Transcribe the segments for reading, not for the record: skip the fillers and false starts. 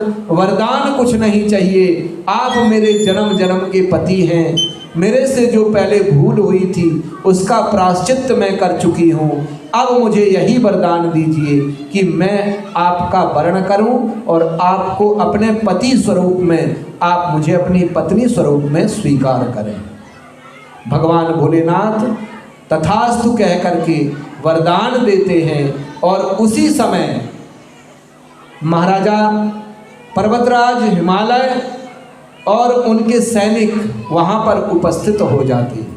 वरदान कुछ नहीं चाहिए, आप मेरे जन्म जन्म के पति हैं। मेरे से जो पहले भूल हुई थी उसका प्रायश्चित मैं कर चुकी हूँ। अब मुझे यही वरदान दीजिए कि मैं आपका वर्ण करूं और आपको अपने पति स्वरूप में, आप मुझे अपनी पत्नी स्वरूप में स्वीकार करें। भगवान भोलेनाथ तथास्तु कह करके वरदान देते हैं और उसी समय महाराजा पर्वतराज हिमालय और उनके सैनिक वहाँ पर उपस्थित हो जाते हैं।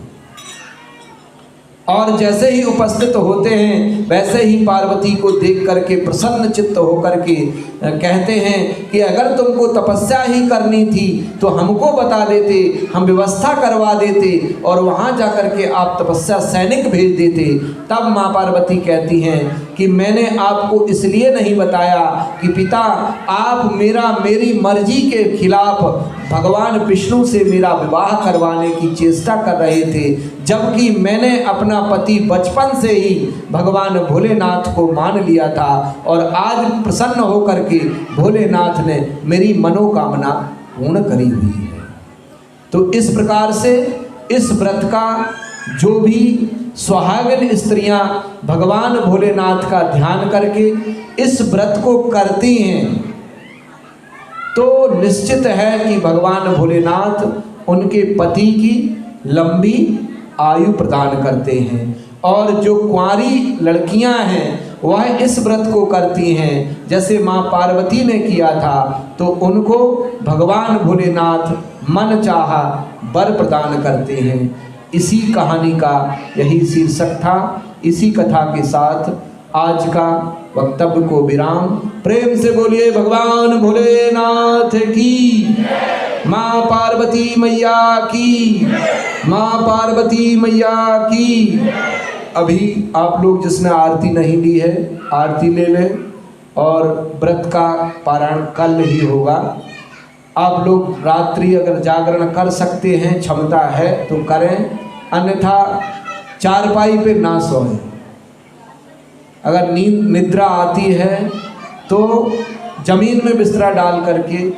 और जैसे ही उपस्थित होते हैं वैसे ही पार्वती को देख करके प्रसन्न चित्त होकर के कहते हैं कि अगर तुमको तपस्या ही करनी थी तो हमको बता देते, हम व्यवस्था करवा देते और वहाँ जा कर के आप तपस्या सैनिक भेज देते। तब माँ पार्वती कहती हैं कि मैंने आपको इसलिए नहीं बताया कि पिता आप मेरी मर्जी के खिलाफ भगवान विष्णु से मेरा विवाह करवाने की चेष्टा कर रहे थे, जबकि मैंने अपना पति बचपन से ही भगवान भोलेनाथ को मान लिया था और आज प्रसन्न होकर के भोलेनाथ ने मेरी मनोकामना पूर्ण करी हुई है। तो इस प्रकार से इस व्रत का जो भी सुहागिन स्त्रियां भगवान भोलेनाथ का ध्यान करके इस व्रत को करती हैं तो निश्चित है कि भगवान भोलेनाथ उनके पति की लंबी आयु प्रदान करते हैं। और जो कुंवारी लड़कियां हैं वह इस व्रत को करती हैं, जैसे माँ पार्वती ने किया था, तो उनको भगवान भोलेनाथ मन चाहा वर प्रदान करते हैं। इसी कहानी का यही शीर्षक था। इसी कथा के साथ आज का वक्तव्य को विराम। प्रेम से बोलिए भगवान भोलेनाथ की, माँ पार्वती मैया की, माँ पार्वती मैया की। अभी आप लोग जिसने आरती नहीं ली है आरती ले लें और व्रत का पारायण कल ही होगा। आप लोग रात्रि अगर जागरण कर सकते हैं, क्षमता है तो करें, अन्यथा चारपाई पे ना सोएं। अगर नींद निद्रा आती है तो जमीन में बिस्तरा डाल करके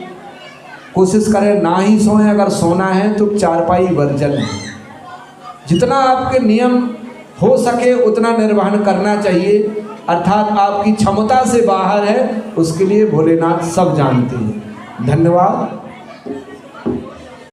कोशिश करें ना ही सोएं। अगर सोना है तो चारपाई वर्जन है। जितना आपके नियम हो सके उतना निर्वहन करना चाहिए, अर्थात आपकी क्षमता से बाहर है उसके लिए भोलेनाथ सब जानते हैं। धन्यवाद।